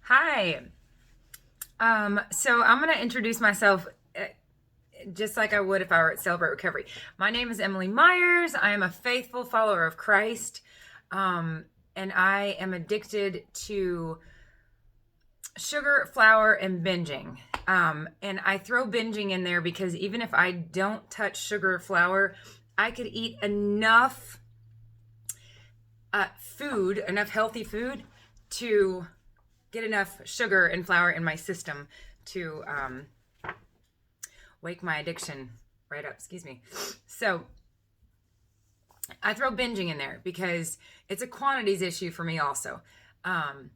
Hi. So I'm going to introduce myself just like I would if I were at Celebrate Recovery. My name is Emily Myers. I am a faithful follower of Christ, and I am addicted to sugar, flour, and binging. And I throw binging in there because even if I don't touch sugar or flour, I could eat enough food, enough healthy food to get enough sugar and flour in my system to wake my addiction right up. Excuse me. So I throw binging in there because it's a quantities issue for me also. And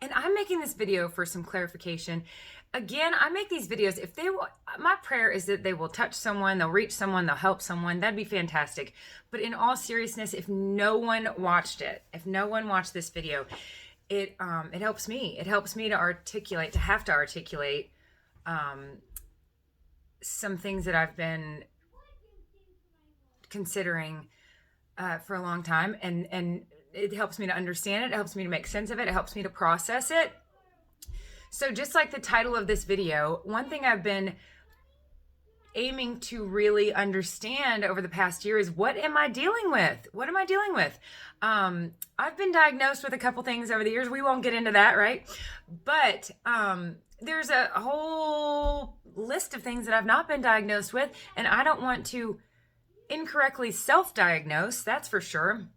I'm making this video for some clarification. Again, I make these videos if they will. My prayer is that they will touch someone, they'll reach someone, they'll help someone. That'd be fantastic. But in all seriousness, if no one watched it, if no one watched this video, it helps me. It helps me to articulate, some things that I've been considering for a long time, and it helps me to understand it. It helps me to make sense of it. It helps me to process it. So just like the title of this video, one thing I've been aiming to really understand over the past year is, what am I dealing with? What am I dealing with? I've been diagnosed with a couple things over the years. We won't get into that, right? But there's a whole list of things that I've not been diagnosed with, and I don't want to incorrectly self-diagnose, that's for sure.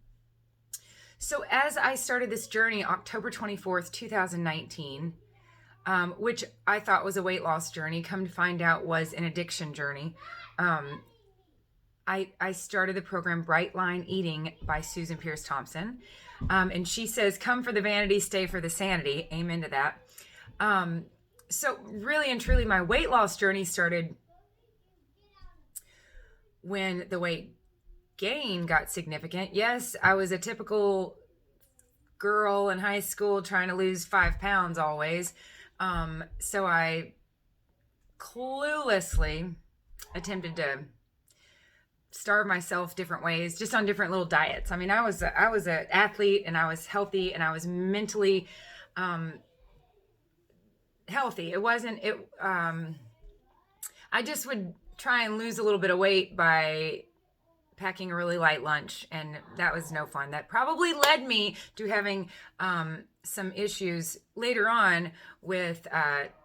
So as I started this journey, October 24th, 2019, which I thought was a weight loss journey, come to find out was an addiction journey. I started the program Bright Line Eating by Susan Pierce Thompson. And she says, come for the vanity, stay for the sanity. Amen to that. So really and truly, my weight loss journey started when the weight gain got significant. Yes, I was a typical girl in high school trying to lose 5 pounds always. So I cluelessly attempted to starve myself different ways, just on different little diets. I mean, I was an athlete, and I was healthy, and I was mentally healthy. I just would try and lose a little bit of weight by packing a really light lunch, and that was no fun. That probably led me to having some issues later on with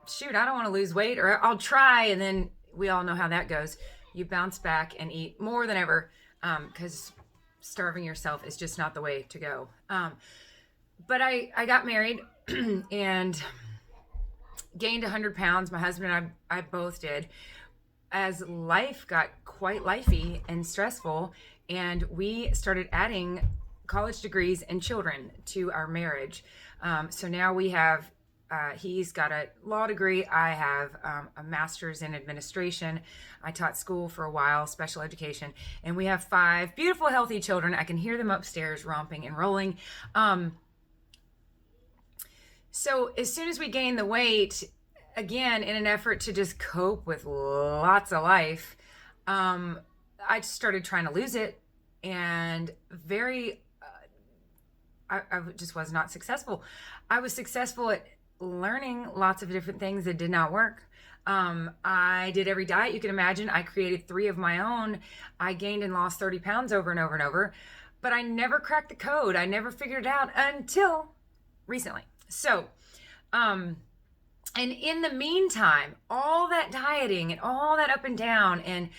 shoot, I don't want to lose weight, or I'll try, and then we all know how that goes. You bounce back and eat more than ever, because starving yourself is just not the way to go. But I got married and gained 100 pounds. My husband and I both did, as life got quite lifey and stressful, and we started adding college degrees and children to our marriage. So now we have, he's got a law degree. I have a master's in administration. I taught school for a while, special education, and we have 5 beautiful, healthy children. I can hear them upstairs romping and rolling. So as soon as we gained the weight, again, in an effort to just cope with lots of life, I just started trying to lose it, and I just was not successful. I was successful at learning lots of different things that did not work. I did every diet you can imagine. I created 3 of my own. I gained and lost 30 pounds over and over and over, but I never cracked the code. I never figured it out until recently. So, and in the meantime, all that dieting and all that up and down, and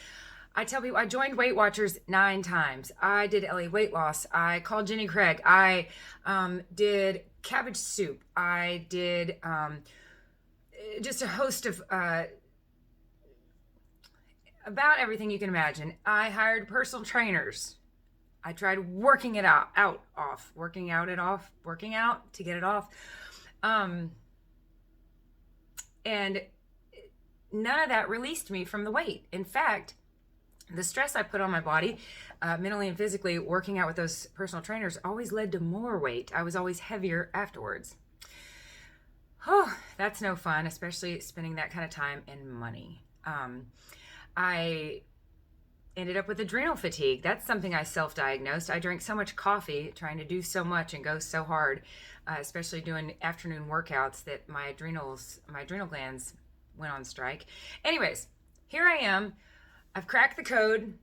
I tell people, I joined Weight Watchers 9 times. I did LA weight loss. I called Jenny Craig. I did cabbage soup. I did just a host of about everything you can imagine. I hired personal trainers. I tried working it working out to get it off. And none of that released me from the weight. In fact, the stress I put on my body, mentally and physically, working out with those personal trainers, always led to more weight. I was always heavier afterwards. Oh, that's no fun, especially spending that kind of time and money. I ended up with adrenal fatigue. That's something I self-diagnosed. I drank so much coffee, trying to do so much and go so hard, especially doing afternoon workouts, that my adrenal glands went on strike. Anyways, here I am. I've cracked the code.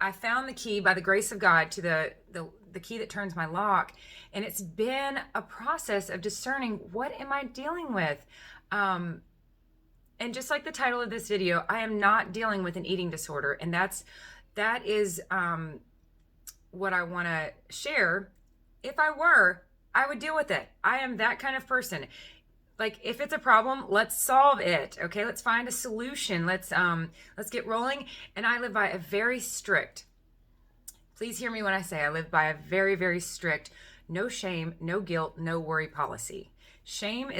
I found the key by the grace of God to the key that turns my lock. And it's been a process of discerning, what am I dealing with? And just like the title of this video, I am not dealing with an eating disorder. And that is what I want to share. If I were, I would deal with it. I am that kind of person. Like, if it's a problem, let's solve it. Okay, let's find a solution. Let's get rolling. And I live by a very strict, please hear me when I say, I live by a very, very strict, no shame, no guilt, no worry policy. Shame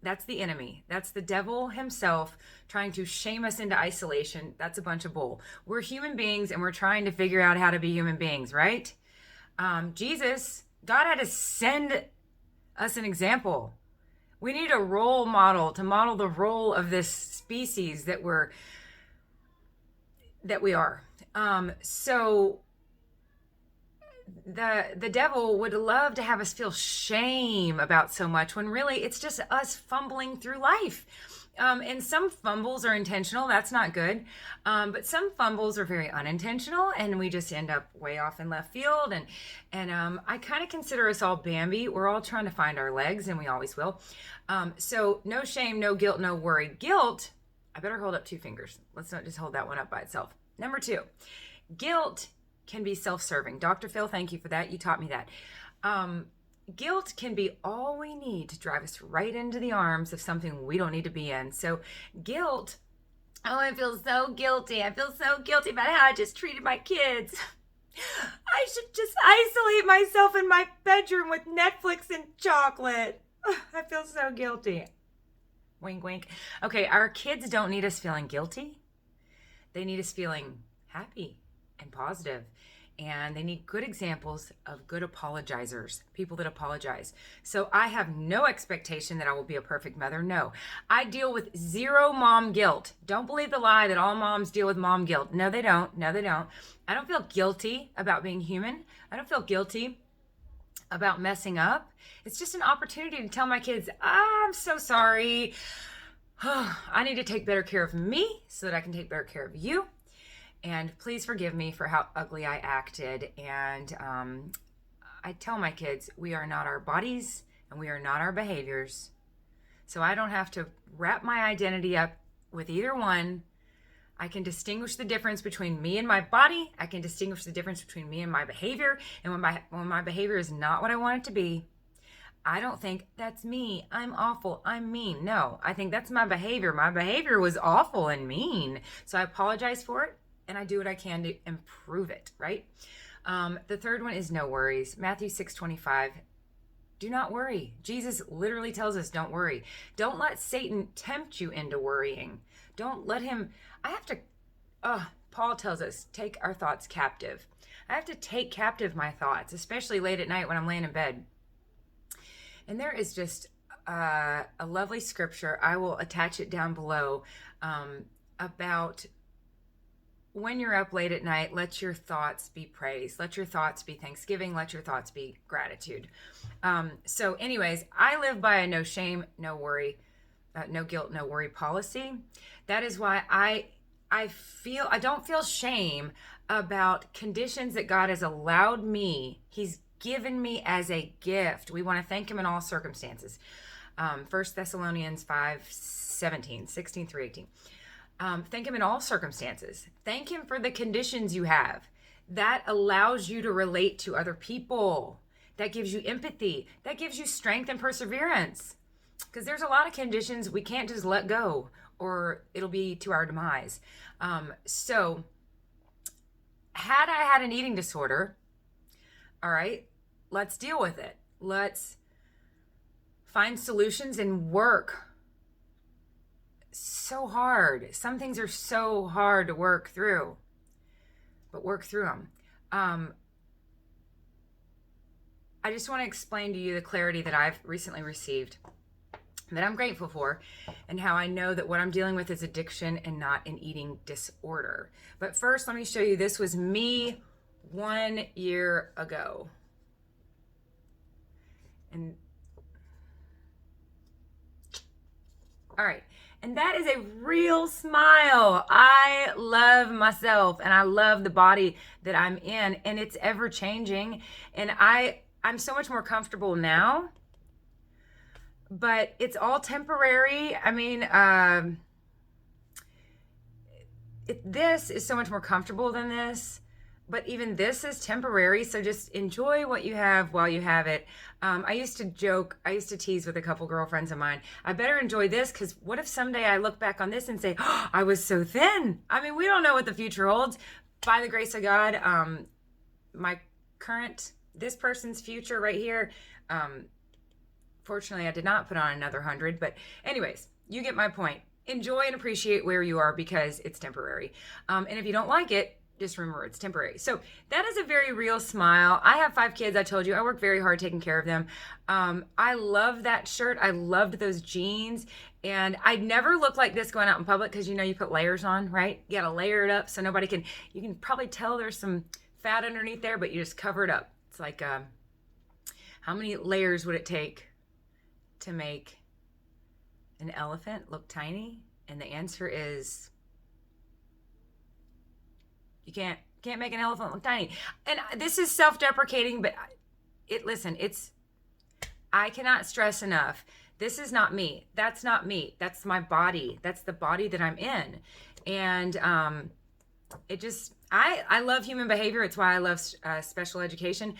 that's the enemy. That's the devil himself trying to shame us into isolation. That's a bunch of bull. We're human beings and we're trying to figure out how to be human beings, right? God had to send us an example. We need a role model to model the role of this species that we are. So the devil would love to have us feel shame about so much, when really it's just us fumbling through life. And some fumbles are intentional. That's not good. But some fumbles are very unintentional, and we just end up way off in left field. And I kind of consider us all Bambi. We're all trying to find our legs, and we always will. So no shame, no guilt, no worry. Guilt, I better hold up 2 fingers. Let's not just hold that one up by itself. Number 2, guilt can be self-serving. Dr. Phil, thank you for that. You taught me that. Guilt can be all we need to drive us right into the arms of something we don't need to be in. So guilt, oh, I feel so guilty. I feel so guilty about how I just treated my kids. I should just isolate myself in my bedroom with Netflix and chocolate. I feel so guilty. Wink, wink. Okay, our kids don't need us feeling guilty. They need us feeling happy and positive. And they need good examples of good apologizers, people that apologize. So I have no expectation that I will be a perfect mother. No, I deal with 0 mom guilt. Don't believe the lie that all moms deal with mom guilt. No, they don't. No, they don't. I don't feel guilty about being human. I don't feel guilty about messing up. It's just an opportunity to tell my kids, I'm so sorry. I need to take better care of me so that I can take better care of you. And please forgive me for how ugly I acted. And I tell my kids, we are not our bodies and we are not our behaviors. So I don't have to wrap my identity up with either one. I can distinguish the difference between me and my body. I can distinguish the difference between me and my behavior. And when my behavior is not what I want it to be, I don't think that's me. I'm awful. I'm mean. No, I think that's my behavior. My behavior was awful and mean. So I apologize for it. And I do what I can to improve it, right? The third one is no worries. Matthew 6:25. Do not worry. Jesus literally tells us, don't worry. Don't let Satan tempt you into worrying. Don't let him, Paul tells us, take our thoughts captive. I have to take captive my thoughts, especially late at night when I'm laying in bed. And there is just a lovely scripture. I will attach it down below about when you're up late at night, let your thoughts be praise. Let your thoughts be thanksgiving. Let your thoughts be gratitude. So anyways, I live by a no shame, no worry, no guilt, no worry policy. That is why I don't feel shame about conditions that God has allowed me. He's given me as a gift. We want to thank him in all circumstances. 1 Thessalonians 5:17, 16-18. Thank him in all circumstances. Thank him for the conditions you have. That allows you to relate to other people. That gives you empathy. That gives you strength and perseverance. Because there's a lot of conditions we can't just let go, or it'll be to our demise. So had I had an eating disorder, all right, let's deal with it. Let's find solutions and work so hard. Some things are so hard to work through, but work through them. I just want to explain to you the clarity that I've recently received. that I'm grateful for, and how I know that what I'm dealing with is addiction and not an eating disorder. But first, let me show you. This was me 1 year ago. And all right. And that is a real smile. I love myself and I love the body that I'm in, and it's ever changing. And I'm so much more comfortable now, but it's all temporary. I mean, this is so much more comfortable than this, but even this is temporary. So just enjoy what you have while you have it. I used to tease with a couple girlfriends of mine, I better enjoy this, because what if someday I look back on this and say, oh, I was so thin? I mean, we don't know what the future holds. By the grace of God, this person's future right here, fortunately, I did not put on another 100, but anyways, you get my point. Enjoy and appreciate where you are, because it's temporary. And if you don't like it, just remember it's temporary. So that is a very real smile. I have 5 kids. I told you I work very hard taking care of them. I love that shirt. I loved those jeans. And I never look like this going out in public, because you put layers on, right? You got to layer it up so you can probably tell there's some fat underneath there, but you just cover it up. It's like, how many layers would it take to make an elephant look tiny? And the answer is, you can't make an elephant look tiny. And this is self-deprecating, but I cannot stress enough. This is not me. That's not me. That's my body. That's the body that I'm in. And I love human behavior. It's why I love special education.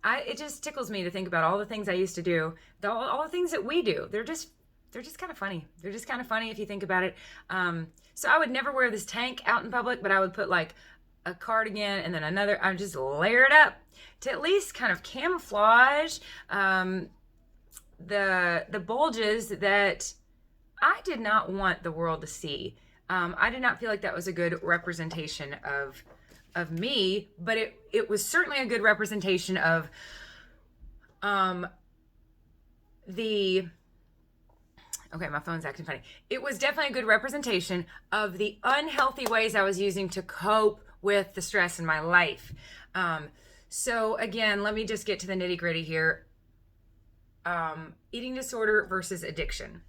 It just tickles me to think about all the things I used to do, all the things that we do. They're just kind of funny. They're just kind of funny if you think about it. So I would never wear this tank out in public, but I would put like a cardigan and then another. I would just layer it up to at least kind of camouflage the bulges that I did not want the world to see. I did not feel like that was a good representation of me, but it was certainly a good representation of okay, my phone's acting funny. It was definitely a good representation of the unhealthy ways I was using to cope with the stress in my life. So again, let me just get to the nitty gritty here. Eating disorder versus addiction.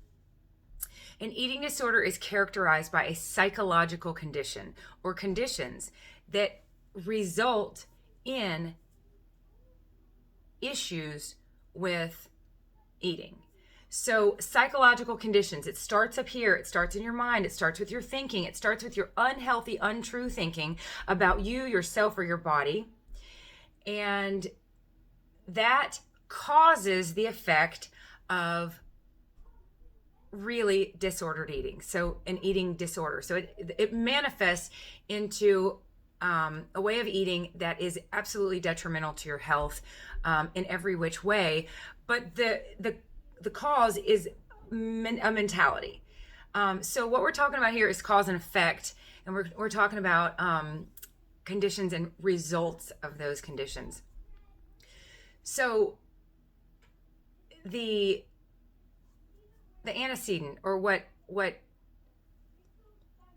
An eating disorder is characterized by a psychological condition or conditions that result in issues with eating. So psychological conditions, it starts up here. It starts in your mind. It starts with your thinking. It starts with your unhealthy, untrue thinking about you, yourself, or your body. And that causes the effect of really disordered eating. So an eating disorder. So it manifests into a way of eating that is absolutely detrimental to your health in every which way. But the cause is a mentality. So what we're talking about here is cause and effect, and we're talking about conditions and results of those conditions. So the antecedent, or what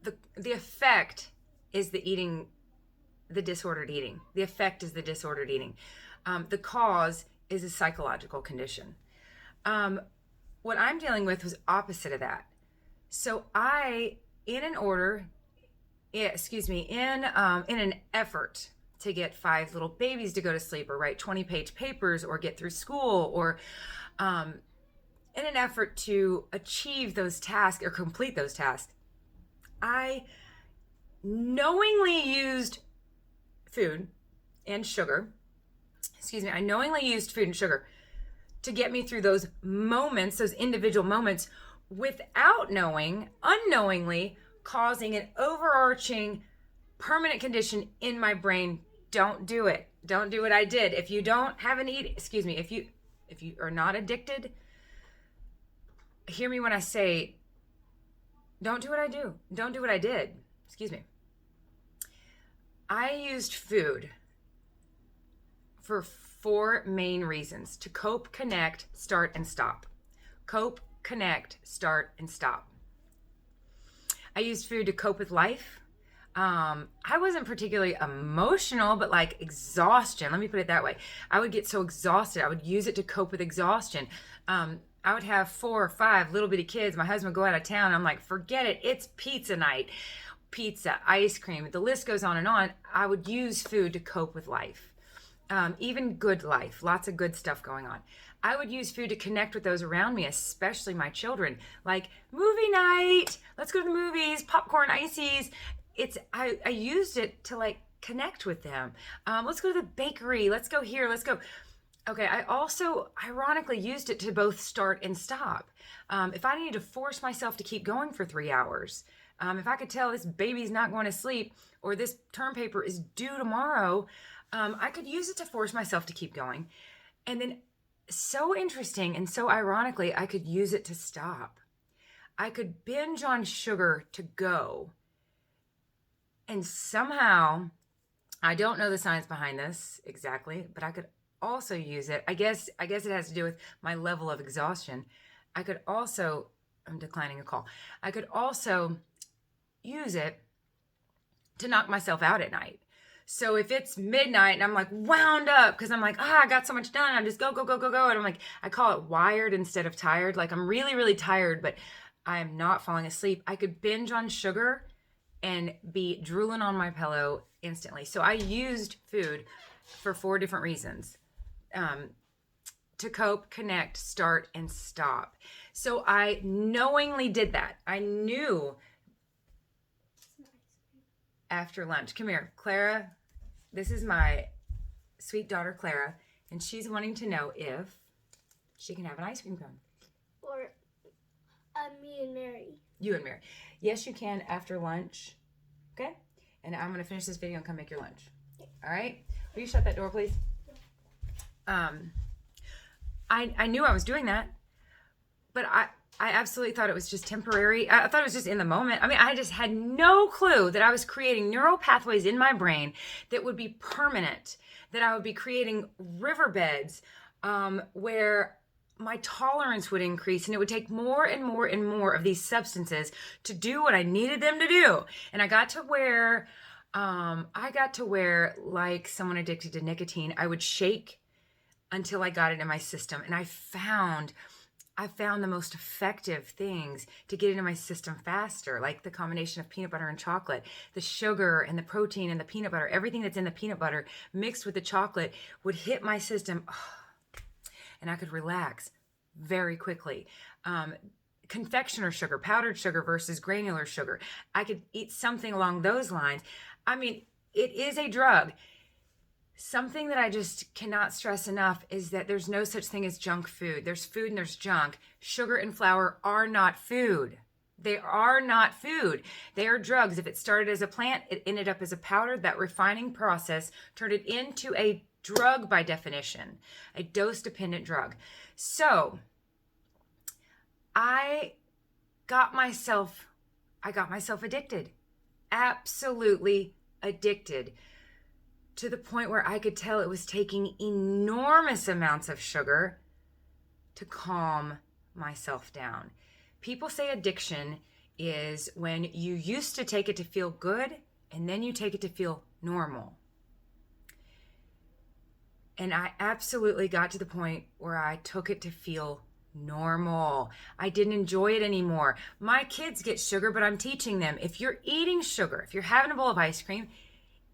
the effect is the disordered eating. The effect is the disordered eating. The cause is a psychological condition. What I'm dealing with was opposite of that. So in an effort to get 5 little babies to go to sleep, or write 20-page papers, or get through school, or in an effort to achieve those tasks or complete those tasks, I knowingly used food and sugar. I knowingly used food and sugar to get me through those moments, those individual moments, without unknowingly causing an overarching permanent condition in my brain. Don't do it. Don't do what I did. If you don't have an if you are not addicted, hear me when I say, don't do what I do. Don't do what I did. I used food for 4 main reasons: to cope, connect, start, and stop. Cope, connect, start, and stop. I used food to cope with life. I wasn't particularly emotional, but like exhaustion. Let me put it that way. I would get so exhausted. I would use it to cope with exhaustion. I would have 4 or 5 little bitty kids. My husband would go out of town. I'm like, forget it. It's pizza night. Pizza, ice cream. The list goes on and on. I would use food to cope with life. Even good life. Lots of good stuff going on. I would use food to connect with those around me, especially my children. Like movie night. Let's go to the movies. Popcorn, ices. I used it to like connect with them. Let's go to the bakery. Let's go here. Let's go. Okay, I also ironically used it to both start and stop. If I needed to force myself to keep going for 3 hours, if I could tell this baby's not going to sleep or this term paper is due tomorrow, I could use it to force myself to keep going. And then so interesting and so ironically, I could use it to stop. I could binge on sugar to go. And somehow, I don't know the science behind this exactly, but I could also use it. I guess it has to do with my level of exhaustion. I could also, I'm declining a call. I could also use it to knock myself out at night. So if it's midnight and I'm like wound up because I'm like, I got so much done. I'm just go. And I'm like, I call it wired instead of tired. Like I'm really, really tired, but I'm not falling asleep. I could binge on sugar and be drooling on my pillow instantly. So I used food for 4 different reasons. To cope, connect, start, and stop. So I knowingly did that. I knew after lunch. Come here, Clara. This is my sweet daughter, Clara, and she's wanting to know if she can have an ice cream cone. Or me and Mary. You and Mary. Yes, you can after lunch. Okay? And I'm going to finish this video and come make your lunch. All right? Will you shut that door, please? I knew I was doing that, but I absolutely thought it was just temporary. I thought it was just in the moment. I mean, I just had no clue that I was creating neural pathways in my brain that would be permanent, that I would be creating riverbeds where my tolerance would increase and it would take more and more and more of these substances to do what I needed them to do. And I got to where, like someone addicted to nicotine, I would shake until I got it in my system. And I found the most effective things to get into my system faster, like the combination of peanut butter and chocolate, the sugar and the protein and the peanut butter, everything that's in the peanut butter mixed with the chocolate would hit my system. And I could relax very quickly. Confectioner sugar, powdered sugar versus granular sugar. I could eat something along those lines. I mean, it is a drug. Something that I just cannot stress enough is that there's no such thing as junk food. There's food and there's junk. Sugar and flour are not food. They are not food. They are drugs. If it started as a plant, it ended up as a powder. That refining process turned it into a drug by definition, a dose-dependent drug. So I got myself addicted, absolutely addicted, to the point where I could tell it was taking enormous amounts of sugar to calm myself down. People say addiction is when you used to take it to feel good and then you take it to feel normal. And I absolutely got to the point where I took it to feel normal. I didn't enjoy it anymore. My kids get sugar, but I'm teaching them, if you're eating sugar, if you're having a bowl of ice cream,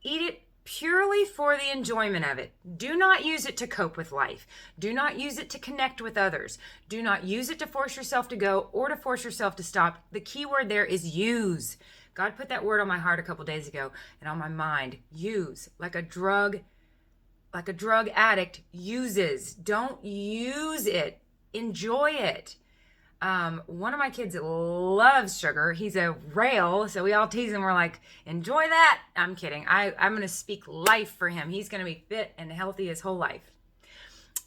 eat it purely for the enjoyment of it. Do not use it to cope with life. Do not use it to connect with others. Do not use it to force yourself to go or to force yourself to stop. The key word there is use. God put that word on my heart a couple days ago and on my mind. Use. Like a drug addict uses. Don't use it. Enjoy it. One of my kids loves sugar. He's a rail, so we all tease him. We're like, enjoy that. I'm kidding. I'm going to speak life for him. He's going to be fit and healthy his whole life.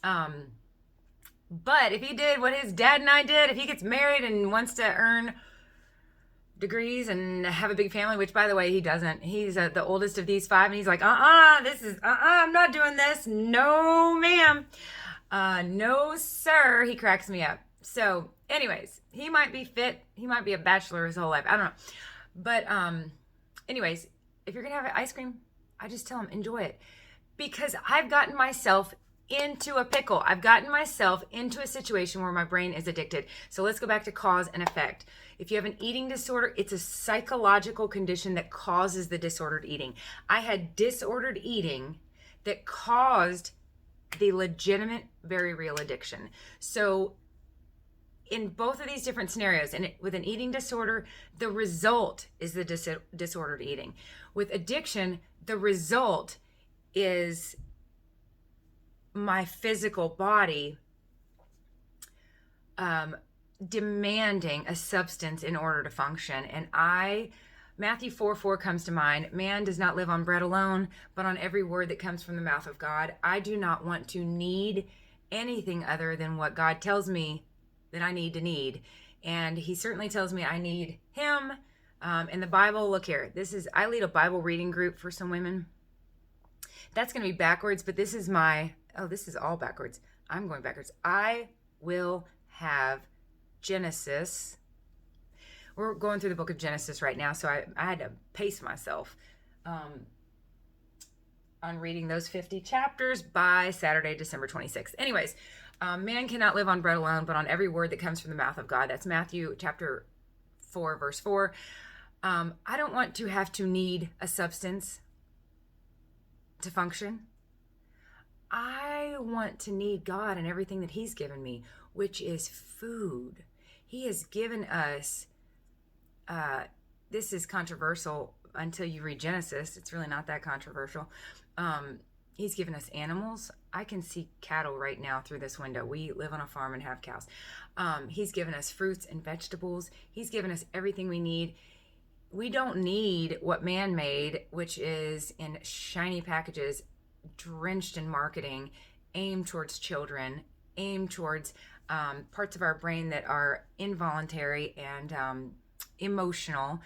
But if he did what his dad and I did, if he gets married and wants to earn degrees and have a big family, which by the way, he doesn't. He's the oldest of these 5 and he's like, I'm not doing this. No, ma'am. No, sir. He cracks me up. So, anyways, he might be fit. He might be a bachelor his whole life. I don't know. But, anyways, if you're going to have ice cream, I just tell him, enjoy it. Because I've gotten myself into a pickle. I've gotten myself into a situation where my brain is addicted. So let's go back to cause and effect. If you have an eating disorder, it's a psychological condition that causes the disordered eating. I had disordered eating that caused the legitimate, very real addiction. So in both of these different scenarios, and with an eating disorder, the result is the disordered eating. With addiction, the result is my physical body demanding a substance in order to function. And Matthew 4:4 comes to mind. Man does not live on bread alone, but on every word that comes from the mouth of God. I do not want to need anything other than what God tells me that I need. And he certainly tells me I need him. In the Bible, look here. I lead a Bible reading group for some women. That's going to be backwards, but this is all backwards. I'm going backwards. I will have Genesis. We're going through the book of Genesis right now, so I had to pace myself on reading those 50 chapters by Saturday, December 26th. Anyways, man cannot live on bread alone, but on every word that comes from the mouth of God. That's Matthew chapter 4, verse 4. I don't want to have to need a substance to function. I want to need God and everything that he's given me, which is food. He has given us, this is controversial until you read Genesis. It's really not that controversial. He's given us animals. I can see cattle right now through this window. We live on a farm and have cows. He's given us fruits and vegetables. He's given us everything we need. We don't need what man made, which is in shiny packages, drenched in marketing, aimed towards children, aimed towards parts of our brain that are involuntary and emotional.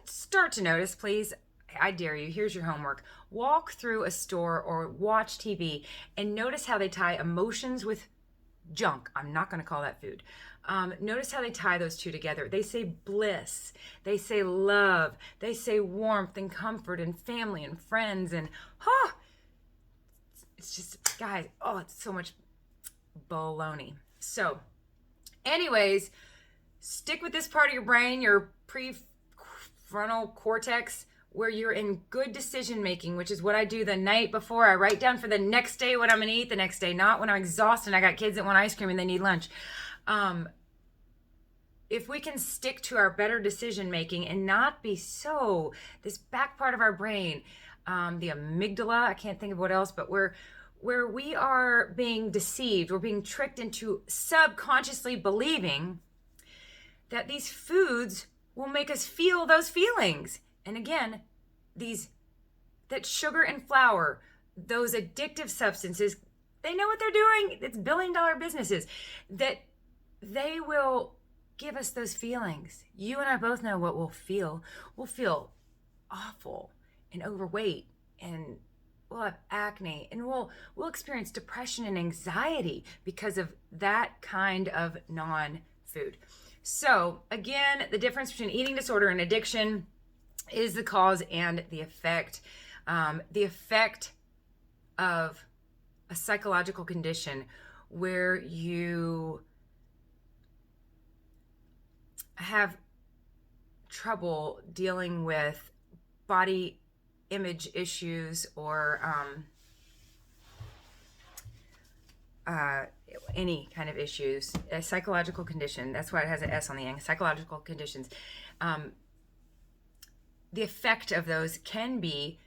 Start to notice, please. I dare you. Here's your homework. Walk through a store or watch TV and notice how they tie emotions with junk. I'm not going to call that food. Notice how they tie those two together. They say bliss. They say love. They say warmth and comfort and family and friends. And, it's just, guys, it's so much baloney. So, anyways, stick with this part of your brain, your prefrontal cortex, where you're in good decision making, which is what I do the night before. I write down for the next day what I'm going to eat the next day, not when I'm exhausted and I got kids that want ice cream and they need lunch. If we can stick to our better decision making and not be this back part of our brain, the amygdala, I can't think of what else, but where we are being deceived, we're being tricked into subconsciously believing that these foods will make us feel those feelings. And again, that sugar and flour, those addictive substances, they know what they're doing. It's billion-dollar businesses that they will give us those feelings. You and I both know what we'll feel. We'll feel awful and overweight, and we'll have acne, and we'll experience depression and anxiety because of that kind of non-food. So again, the difference between eating disorder and addiction is the cause and the effect. The effect of a psychological condition where you have trouble dealing with body image issues or any kind of issues, a psychological condition. That's why it has an S on the end, psychological conditions. The effect of those can be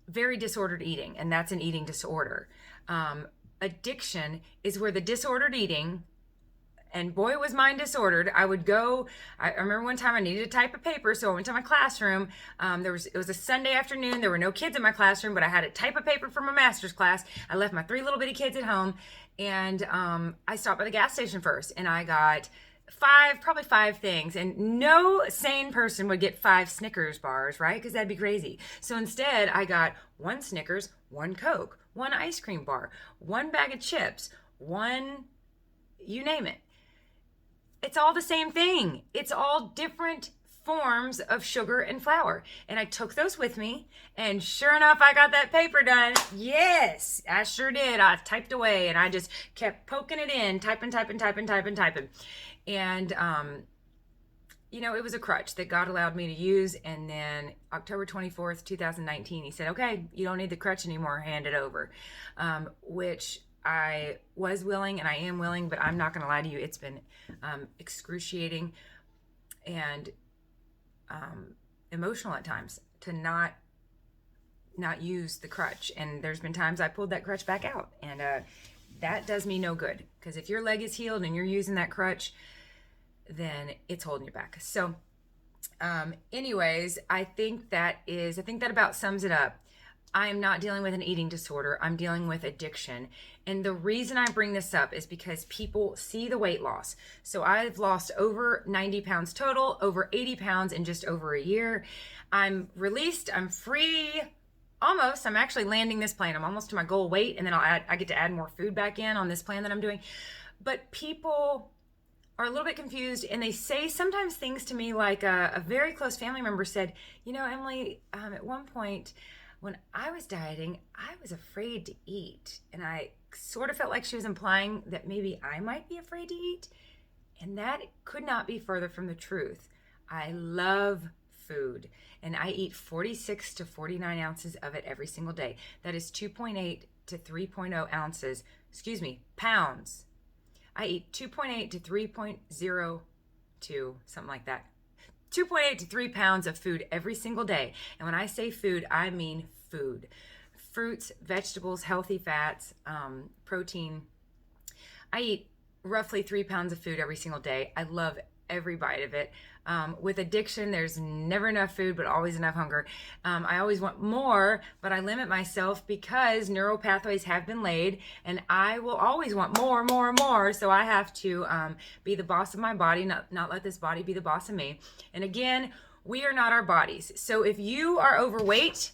very disordered eating, and that's an eating disorder. Addiction is where the disordered eating, and boy, was mine disordered. I remember one time I needed to type a paper, so I went to my classroom. It was a Sunday afternoon. There were no kids in my classroom, but I had to type a paper for my master's class. I left my 3 little bitty kids at home, and I stopped by the gas station first, and I got probably five things, and no sane person would get 5 Snickers bars, right? Because that'd be crazy. So instead, I got 1 Snickers, 1 Coke, 1 ice cream bar, 1 bag of chips, 1 you name it. It's all the same thing. It's all different forms of sugar and flour. And I took those with me, and sure enough, I got that paper done. Yes, I sure did. I typed away, and I just kept poking it in, typing. And, it was a crutch that God allowed me to use. And then October 24th, 2019, he said, okay, you don't need the crutch anymore, hand it over. Which I was willing, and I am willing, but I'm not going to lie to you. It's been excruciating and emotional at times to not use the crutch. And there's been times I pulled that crutch back out, and that does me no good, because if your leg is healed and you're using that crutch, then it's holding you back. So anyways, I think that about sums it up. I am not dealing with an eating disorder. I'm dealing with addiction. And the reason I bring this up is because people see the weight loss. So I've lost over 90 pounds total, over 80 pounds in just over a year. I'm released. I'm free. Almost. I'm actually landing this plan. I'm almost to my goal weight. And then I get to add more food back in on this plan that I'm doing. But people are a little bit confused, and they say sometimes things to me like a very close family member said, Emily, at one point, when I was dieting, I was afraid to eat. And I sort of felt like she was implying that maybe I might be afraid to eat. And that could not be further from the truth. I love food, and I eat 46 to 49 ounces of it every single day. That is 2.8 to 3.0 ounces, pounds. I eat 2.8 to 3.02, something like that. 2.8 to 3 pounds of food every single day. And when I say food, I mean food. Fruits, vegetables, healthy fats, protein. I eat roughly 3 pounds of food every single day. I love every bite of it. With addiction, there's never enough food, but always enough hunger. I always want more, but I limit myself because neural pathways have been laid, and I will always want more. So I have to be the boss of my body, not let this body be the boss of me. And again, we are not our bodies. So if you are overweight,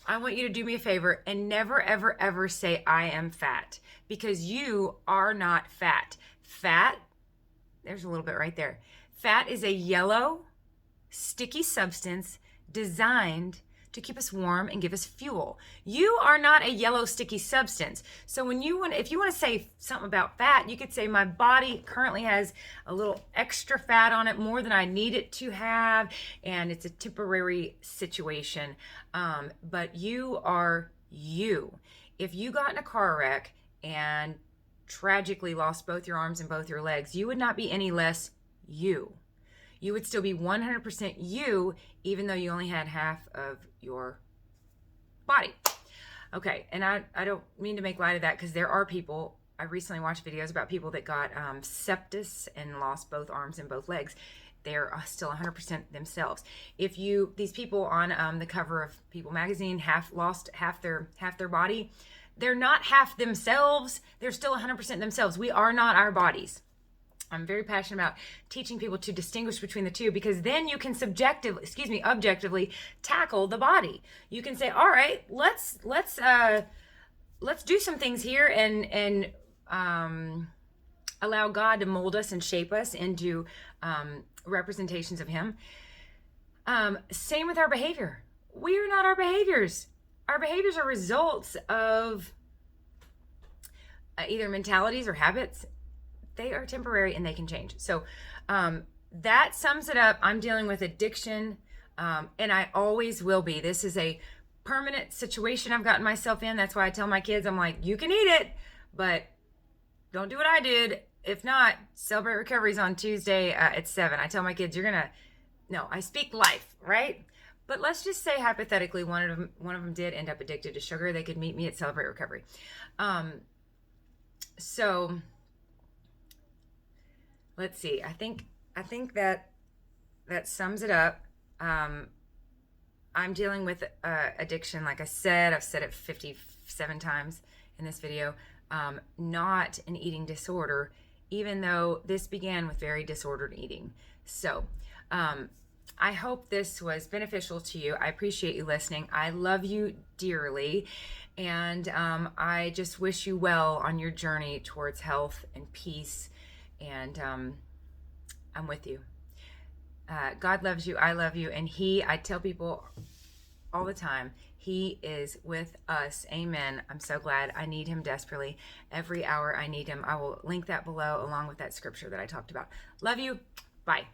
I want you to do me a favor and never, ever, ever say I am fat, because you are not fat. Fat, there's a little bit right there. Fat is a yellow, sticky substance designed to keep us warm and give us fuel. You are not a yellow, sticky substance. So if you want to say something about fat, you could say my body currently has a little extra fat on it, more than I need it to have, and it's a temporary situation. But you are you. If you got in a car wreck and tragically lost both your arms and both your legs, you would not be any less you. You would still be 100% you, even though you only had half of your body. Okay, and I don't mean to make light of that, because there are people, I recently watched videos about people that got sepsis and lost both arms and both legs. They're still 100% themselves. These people on the cover of People magazine lost half their body, they're not half themselves. They're still 100% themselves. We are not our bodies. I'm very passionate about teaching people to distinguish between the two, because then you can objectively tackle the body. You can say, all right, let's do some things here and allow God to mold us and shape us into representations of Him. Same with our behavior. We are not our behaviors. Our behaviors are results of either mentalities or habits. They are temporary and they can change. So that sums it up. I'm dealing with addiction, and I always will be. This is a permanent situation I've gotten myself in. That's why I tell my kids, I'm like, you can eat it, but don't do what I did. If not, Celebrate Recovery's on Tuesday at 7. I tell my kids, I speak life, right? But let's just say hypothetically, one of them did end up addicted to sugar. They could meet me at Celebrate Recovery. So let's see. I think that sums it up. I'm dealing with addiction. Like I said, I've said it 57 times in this video. Not an eating disorder, even though this began with very disordered eating. So I hope this was beneficial to you. I appreciate you listening. I love you dearly. And I just wish you well on your journey towards health and peace And I'm with you. God loves you. I love you. And I tell people all the time, he is with us. Amen. I'm so glad. I need him desperately. Every hour I need him. I will link that below along with that scripture that I talked about. Love you. Bye.